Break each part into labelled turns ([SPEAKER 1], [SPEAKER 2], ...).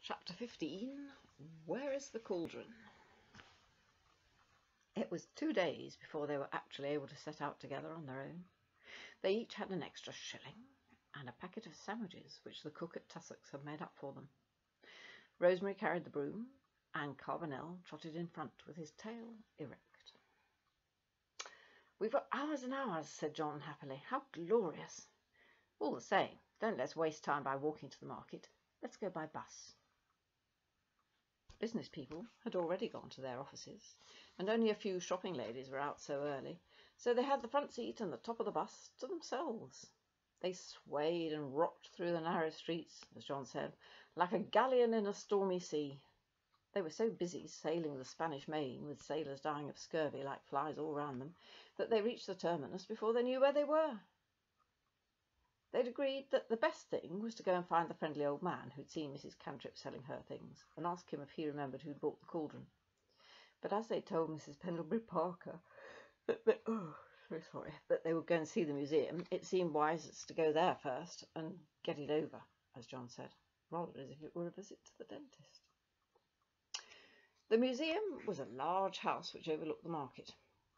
[SPEAKER 1] Chapter 15. Where is the cauldron? It was 2 days before they were actually able to set out together on their own. They each had an extra shilling and a packet of sandwiches which the cook at Tussock's had made up for them. Rosemary carried the broom, and Carbonel trotted in front with his tail erect. "We've got hours and hours," said John happily. "How glorious! All the same, don't let's waste time by walking to the market. Let's go by bus." Business people had already gone to their offices, and only a few shopping ladies were out so early, so they had the front seat and the top of the bus to themselves. They swayed and rocked through the narrow streets, as John said, like a galleon in a stormy sea. They were so busy sailing the Spanish Main, with sailors dying of scurvy like flies all round them, that they reached the terminus before they knew where they were. They'd agreed that the best thing was to go and find the friendly old man who'd seen Mrs. Cantrip selling her things, and ask him if he remembered who'd bought the cauldron. But as they told Mrs. Pendlebury Parker that they would go and see the museum, it seemed wisest to go there first and get it over, as John said, rather as if it were a visit to the dentist. The museum was a large house which overlooked the market.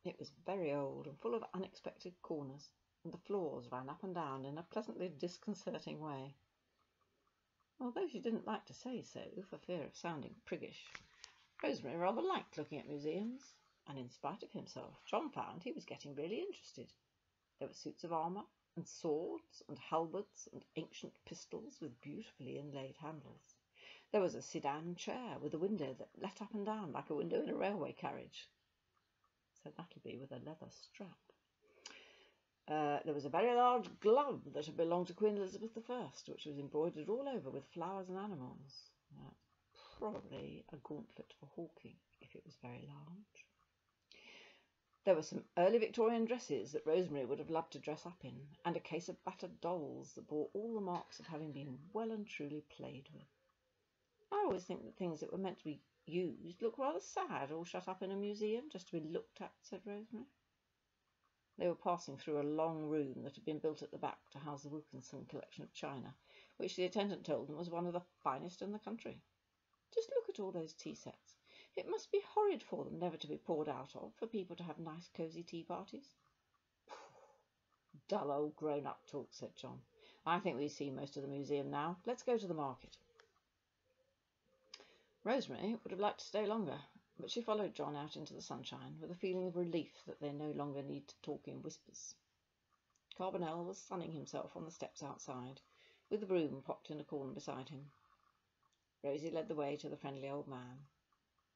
[SPEAKER 1] It was very old and full of unexpected corners, and the floors ran up and down in a pleasantly disconcerting way. Although she didn't like to say so for fear of sounding priggish, Rosemary rather liked looking at museums, and in spite of himself, John found he was getting really interested. There were suits of armour, and swords, and halberds, and ancient pistols with beautifully inlaid handles. There was a sedan chair with a window that let up and down like a window in a railway carriage. So that'll be with a leather strap. There was a very large glove that had belonged to Queen Elizabeth I, which was embroidered all over with flowers and animals. Probably a gauntlet for hawking, if it was very large. There were some early Victorian dresses that Rosemary would have loved to dress up in, and a case of battered dolls that bore all the marks of having been well and truly played with. "I always think that things that were meant to be used look rather sad, all shut up in a museum, just to be looked at," said Rosemary. They were passing through a long room that had been built at the back to house the Wilkinson collection of china, which the attendant told them was one of the finest in the country. "Just look at all those tea sets. It must be horrid for them never to be poured out of, for people to have nice cosy tea parties." "Dull old grown-up talk," said John. "I think we've seen most of the museum now. Let's go to the market." Rosemary would have liked to stay longer, but she followed John out into the sunshine with a feeling of relief that they no longer need to talk in whispers. Carbonel was sunning himself on the steps outside, with the broom propped in a corner beside him. Rosie led the way to the friendly old man.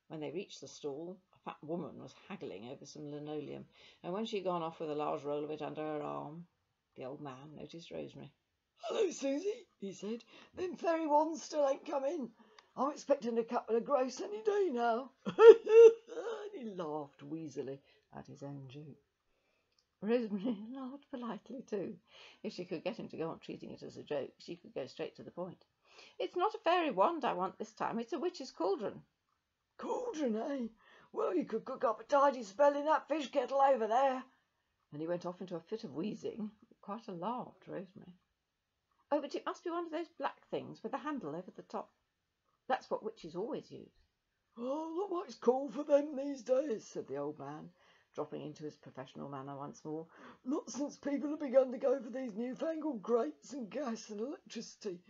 [SPEAKER 1] When they reached the stall, a fat woman was haggling over some linoleum, and when she had gone off with a large roll of it under her arm, the old man noticed Rosemary. "Hello, Susie," he said. "Them ferry ones still ain't come in. I'm expecting a couple of gross any day now." And he laughed wheezily at his own joke. Rosemary laughed politely too. If she could get him to go on treating it as a joke, she could go straight to the point. "It's not a fairy wand I want this time, it's a witch's cauldron." "Cauldron, eh? Well, you could cook up a tidy spell in that fish kettle over there." And he went off into a fit of wheezing that quite alarmed Rosemary. "Oh, but it must be one of those black things with a handle over the top. That's what witches always use." "Oh, not much call for them these days," said the old man, dropping into his professional manner once more. "Not since people have begun to go for these newfangled grates and gas and electricity.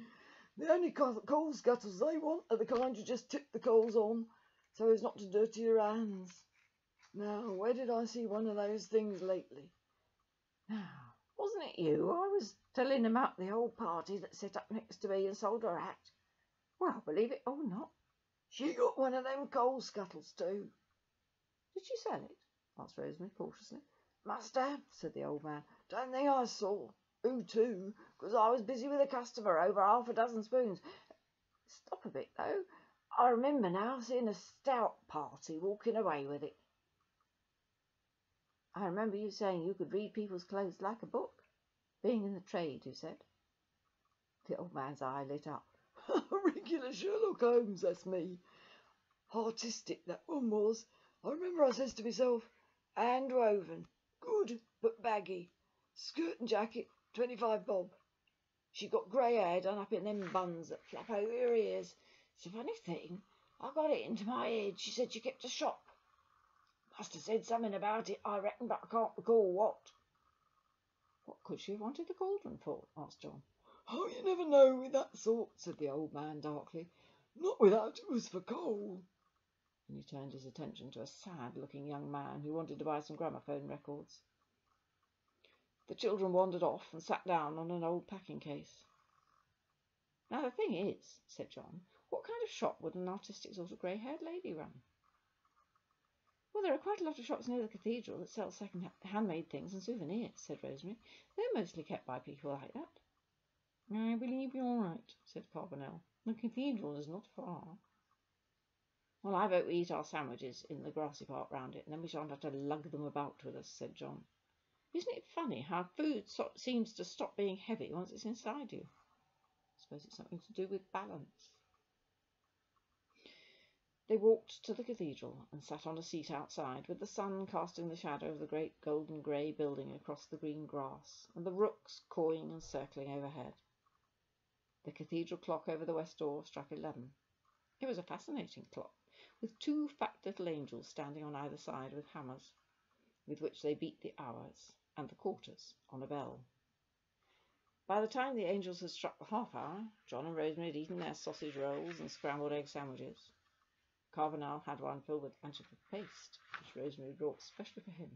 [SPEAKER 1] The only coal scuttles they want are the kind you just tip the coals on, so as not to dirty your hands. Now, where did I see one of those things lately? Now, wasn't it you I was telling about the old party that set up next to me and sold her hat? Well, believe it or not, she got one of them coal scuttles too." "Did she sell it?" asked Rosemary cautiously. "Must have," said the old man. "Don't think I saw who to, because I was busy with a customer over half a dozen spoons. Stop a bit, though. I remember now seeing a stout party walking away with it." "I remember you saying you could read people's clothes like a book, being in the trade," you said. The old man's eye lit up. "Regular Sherlock Holmes, that's me. Artistic, that one was. I remember I says to myself, hand woven, good but baggy, skirt and jacket, 25 bob. She got grey hair done up in them buns that flap over her ears, It's a funny thing. I got it into my head she said she kept a shop. Must have said something about it, I reckon, but I can't recall what. What could she have wanted the cauldron for? Asked John. Oh, you never know with that sort, said the old man darkly. Not without it was for coal. And he turned his attention to a sad-looking young man who wanted to buy some gramophone records. The children wandered off and sat down on an old packing case. Now the thing is, said John, what kind of shop would an artistic sort of grey-haired lady run? Well, there are quite a lot of shops near the cathedral that sell second handmade things and souvenirs, said Rosemary. They're mostly kept by people like that. I believe you're right, said Carbonel. The cathedral is not far. Well, I vote we eat our sandwiches in the grassy part round it, and then we shan't have to lug them about with us, said John. Isn't it funny how food seems to stop being heavy once it's inside you? I suppose it's something to do with balance. They walked to the cathedral and sat on a seat outside, with the sun casting the shadow of the great golden-grey building across the green grass, and the rooks cawing and circling overhead. The cathedral clock over the west door struck 11. It was a fascinating clock, with two fat little angels standing on either side with hammers, with which they beat the hours and the quarters on a bell. By the time the angels had struck the half-hour, John and Rosemary had eaten their sausage rolls and scrambled egg sandwiches. Carbonel had one filled with anchovy paste, which Rosemary brought specially for him.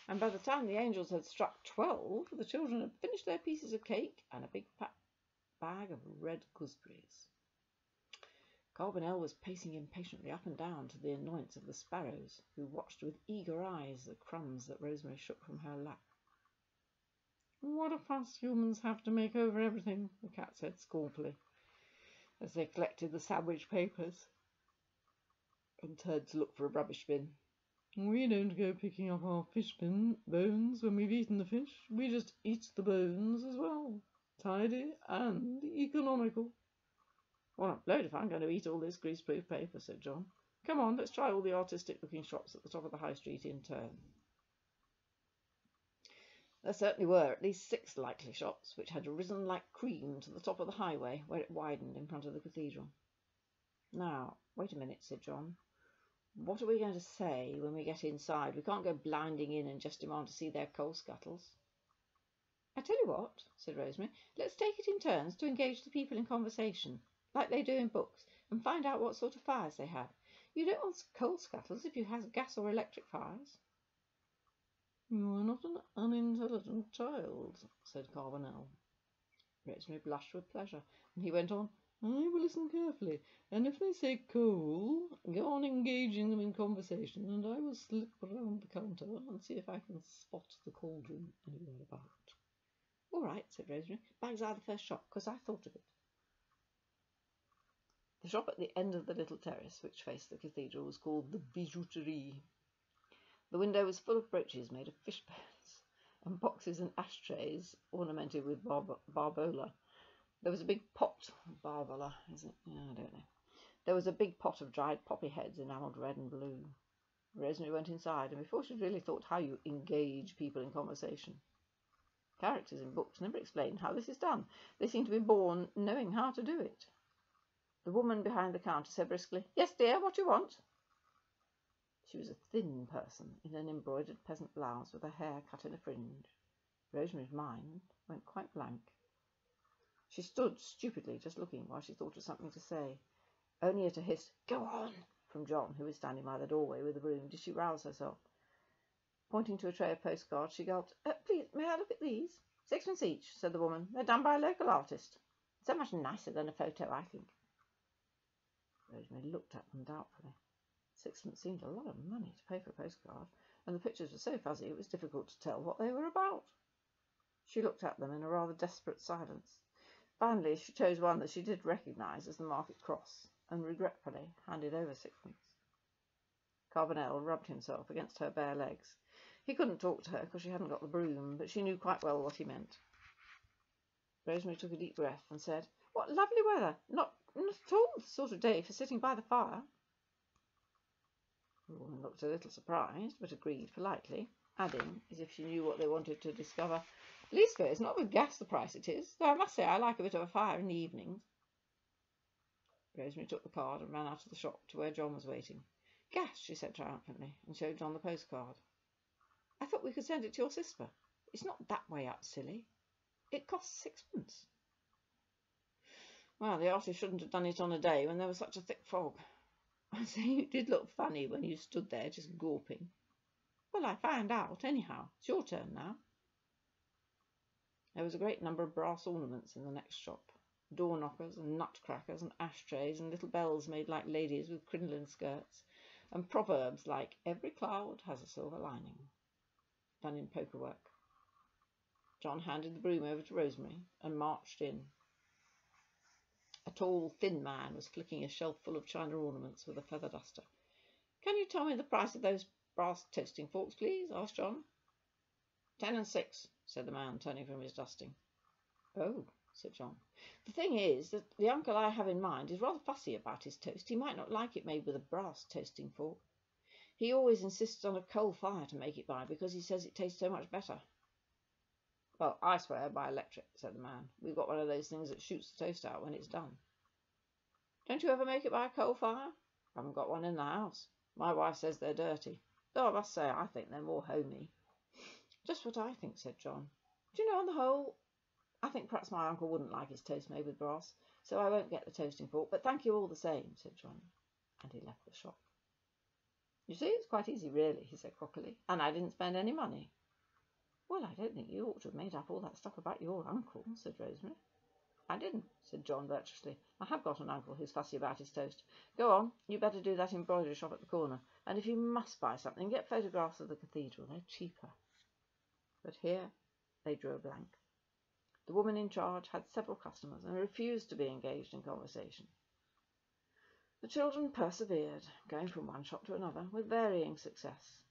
[SPEAKER 1] And by the time the angels had struck 12, the children had finished their pieces of cake and a big bag of red gooseberries. Carbonel was pacing impatiently up and down to the annoyance of the sparrows, who watched with eager eyes the crumbs that Rosemary shook from her lap. What a fuss humans have to make over everything, the cat said scornfully, as they collected the sandwich papers and turned to look for a rubbish bin. We don't go picking up our fish bones when we've eaten the fish. We just eat the bones as well. Tidy and economical. Well, I'm blowed if I'm going to eat all this greaseproof paper, said John. Come on, let's try all the artistic-looking shops at the top of the high street in turn. There certainly were at least 6 likely shops, which had risen like cream to the top of the highway, where it widened in front of the cathedral. Now, wait a minute, said John. What are we going to say when we get inside? We can't go blinding in and just demand to see their coal scuttles. I tell you what, said Rosemary, let's take it in turns to engage the people in conversation, like they do in books, and find out what sort of fires they have. You don't want coal scuttles if you have gas or electric fires. You are not an unintelligent child, said Carbonel. Rosemary blushed with pleasure, and he went on, I will listen carefully, and if they say coal, go on engaging them in conversation, and I will slip round the counter and see if I can spot the cauldron anywhere about. All right, said Rosemary. Bags are the first shop, because I thought of it. The shop at the end of the little terrace, which faced the cathedral, was called the Bijouterie. The window was full of brooches made of fish bones, and boxes and ashtrays ornamented with barbola. There was a big pot, barbola, is it? Yeah, I don't know. There was a big pot of dried poppy heads enamelled red and blue. Rosemary went inside, and before she'd really thought how you engage people in conversation. Characters in books never explain how this is done. They seem to be born knowing how to do it. The woman behind the counter said briskly, Yes, dear, what do you want? She was a thin person in an embroidered peasant blouse with her hair cut in a fringe. Rosemary's mind went quite blank. She stood stupidly, just looking, while she thought of something to say. Only at a hissed, Go on, from John, who was standing by the doorway with a broom, did she rouse herself. Pointing to a tray of postcards, she gulped, Please, may I look at these? 6 each, said the woman. They're done by a local artist. So much nicer than a photo, I think. Rosemary looked at them doubtfully. 6 seemed a lot of money to pay for a postcard, and the pictures were so fuzzy it was difficult to tell what they were about. She looked at them in a rather desperate silence. Finally, she chose one that she did recognise as the Market Cross, and regretfully handed over 6. Carbonel rubbed himself against her bare legs. He couldn't talk to her because she hadn't got the broom, but she knew quite well what he meant. Rosemary took a deep breath and said, What lovely weather! Not at all the sort of day for sitting by the fire. The woman looked a little surprised, but agreed politely, adding, as if she knew what they wanted to discover, Leastways, it's not with gas the price it is, though I must say I like a bit of a fire in the evenings. Rosemary took the card and ran out of the shop to where John was waiting. "Gas," she said triumphantly, and showed John the postcard. "I thought we could send it to your sister." "It's not that way up, silly. It costs 6pence." "Well, the artist shouldn't have done it on a day when there was such a thick fog. I say, you did look funny when you stood there just gawping." "Well, I found out, anyhow. It's your turn now." There was a great number of brass ornaments in the next shop. Door knockers and nutcrackers and ashtrays and little bells made like ladies with crinoline skirts, and proverbs like "every cloud has a silver lining," done in poker work. John handed the broom over to Rosemary and marched in. A tall, thin man was flicking a shelf full of china ornaments with a feather duster. "Can you tell me the price of those brass toasting forks, please?" asked John. 10 and 6, said the man, turning from his dusting. "Oh," said John. "The thing is that the uncle I have in mind is rather fussy about his toast. He might not like it made with a brass toasting fork. He always insists on a coal fire to make it by, because he says it tastes so much better." "Well, I swear by electric," said the man. "We've got one of those things that shoots the toast out when it's done." "Don't you ever make it by a coal fire?" "Haven't got one in the house. My wife says they're dirty, though I must say I think they're more homey." "Just what I think," said John. "Do you know, on the whole, I think perhaps my uncle wouldn't like his toast made with brass, so I won't get the toasting fork, but thank you all the same," said John, and he left the shop. "You see, it's quite easy, really," he said cockily, "and I didn't spend any money." "Well, I don't think you ought to have made up all that stuff about your uncle," said Rosemary. "I didn't," said John virtuously. "I have got an uncle who's fussy about his toast. Go on, you'd better do that embroidery shop at the corner, and if you must buy something, get photographs of the cathedral. They're cheaper." But here they drew a blank. The woman in charge had several customers and refused to be engaged in conversation. The children persevered, going from one shop to another with varying success,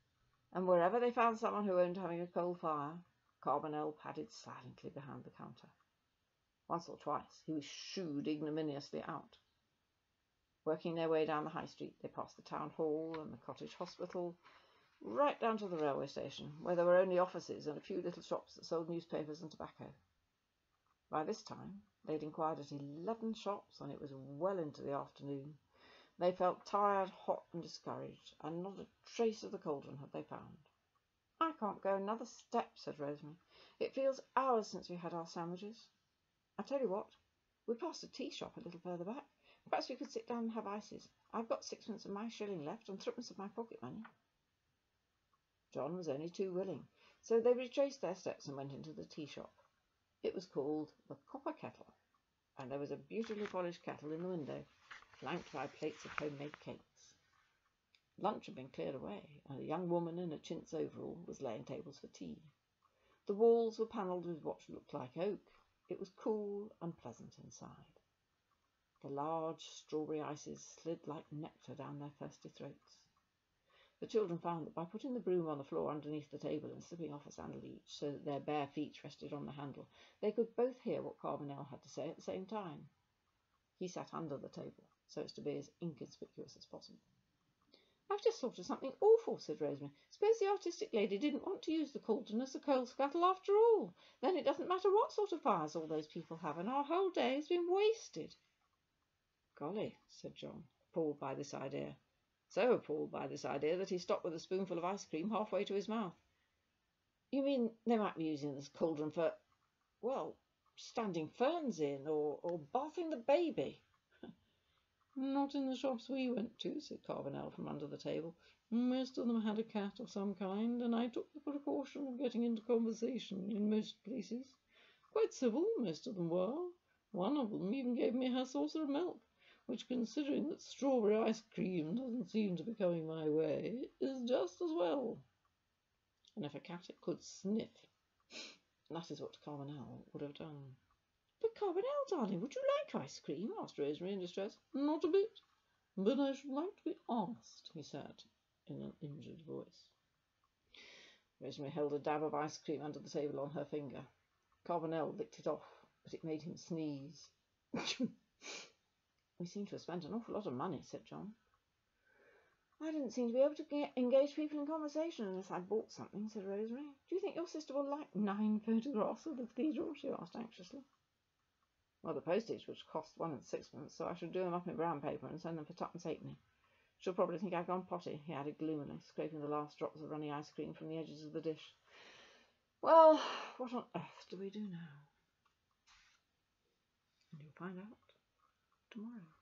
[SPEAKER 1] and wherever they found someone who owned having a coal fire, Carbonel padded silently behind the counter. Once or twice he was shooed ignominiously out. Working their way down the high street, they passed the town hall and the cottage hospital, right down to the railway station, where there were only offices and a few little shops that sold newspapers and tobacco. By this time they'd inquired at 11 shops, and it was well into the afternoon. They felt tired, hot, and discouraged, and not a trace of the cauldron had they found. "I can't go another step," said Rosemary. "It feels hours since we had our sandwiches. I tell you what, we passed a tea shop a little further back. Perhaps we could sit down and have ices. I've got 6pence of my shilling left and 3pence of my pocket money." John was only too willing, so they retraced their steps and went into the tea shop. It was called the Copper Kettle, and there was a beautifully polished kettle in the window, flanked by plates of homemade cakes. Lunch had been cleared away, and a young woman in a chintz overall was laying tables for tea. The walls were panelled with what looked like oak. It was cool and pleasant inside. The large strawberry ices slid like nectar down their thirsty throats. The children found that by putting the broom on the floor underneath the table and slipping off a sandal each, so that their bare feet rested on the handle, they could both hear what Carbonel had to say at the same time. He sat under the table, so as to be as inconspicuous as possible. "I've just thought of something awful," said Rosemary. "Suppose the artistic lady didn't want to use the cauldron as a coal scuttle after all. Then it doesn't matter what sort of fires all those people have, and our whole day has been wasted." "Golly," said John, appalled by this idea. So appalled by this idea that he stopped with a spoonful of ice cream halfway to his mouth. "You mean they might be using this cauldron for, well, standing ferns in, or bathing the baby?" "Not in the shops we went to," said Carbonel from under the table. "Most of them had a cat of some kind, and I took the precaution of getting into conversation in most places. Quite civil, most of them were. One of them even gave me her saucer of milk, which, considering that strawberry ice cream doesn't seem to be coming my way, is just as well." And if a cat could sniff, that is what Carbonel would have done. "But Carbonel, darling, would you like ice cream?" asked Rosemary in distress. "Not a bit, but I should like to be asked," he said, in an injured voice. Rosemary held a dab of ice cream under the table on her finger. Carbonel licked it off, but it made him sneeze. "We seem to have spent an awful lot of money," said John. "I didn't seem to be able to engage people in conversation unless I bought something," said Rosemary. "Do you think your sister will like 9 photographs of the cathedral?" she asked anxiously. Well, the postage would cost 1 and 6pence, so I shall do them up in brown paper and send them for twopence halfpenny. She'll probably think I've gone potty," he added gloomily, scraping the last drops of runny ice cream from the edges of the dish. "Well, what on earth do we do now?" And you'll find out tomorrow.